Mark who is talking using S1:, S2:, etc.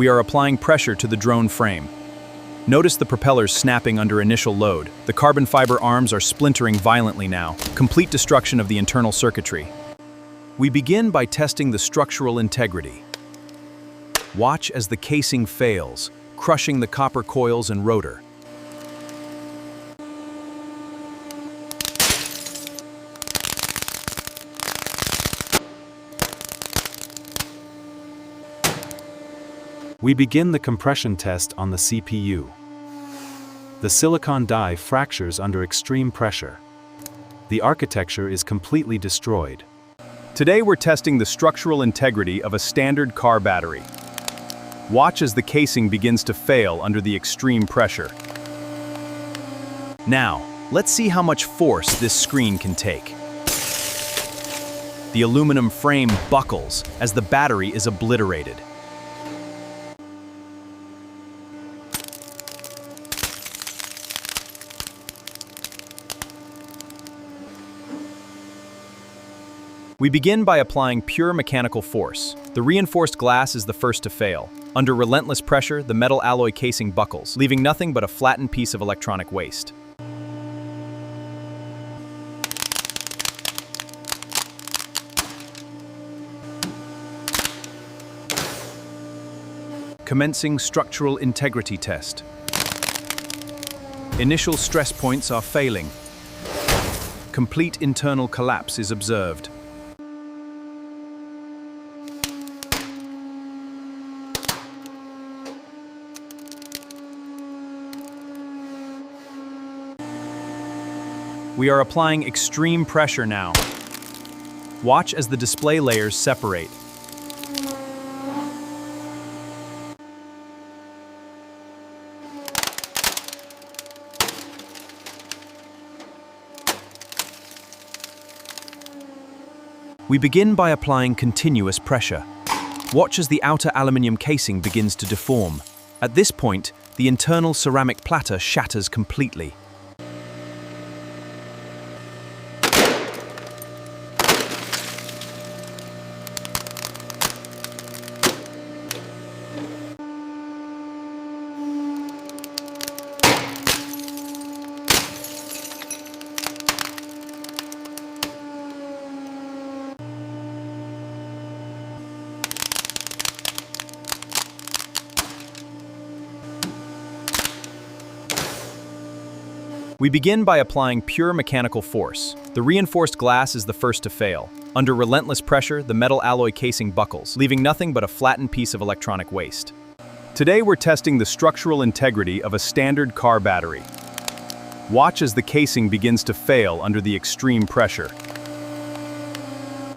S1: We are applying pressure to the drone frame. Notice the propellers snapping under initial load. The carbon fiber arms are splintering violently now. Complete destruction of the internal circuitry. We begin by testing the structural integrity. Watch as the casing fails, crushing the copper coils and rotor.
S2: We begin the compression test on the CPU. The silicon die fractures under extreme pressure. The architecture is completely destroyed.
S1: Today we're testing the structural integrity of a standard car battery. Watch as the casing begins to fail under the extreme pressure. Now, let's see how much force this screen can take. The aluminum frame buckles as the battery is obliterated. We begin by applying pure mechanical force. The reinforced glass is the first to fail. Under relentless pressure, the metal alloy casing buckles, leaving nothing but a flattened piece of electronic waste. Commencing structural integrity test. Initial stress points are failing. Complete internal collapse is observed. We are applying extreme pressure now. Watch as the display layers separate. We begin by applying continuous pressure. Watch as the outer aluminium casing begins to deform. At this point, the internal ceramic platter shatters completely. We begin by applying pure mechanical force. The reinforced glass is the first to fail. Under relentless pressure, the metal alloy casing buckles, leaving nothing but a flattened piece of electronic waste. Today we're testing the structural integrity of a standard car battery. Watch as the casing begins to fail under the extreme pressure.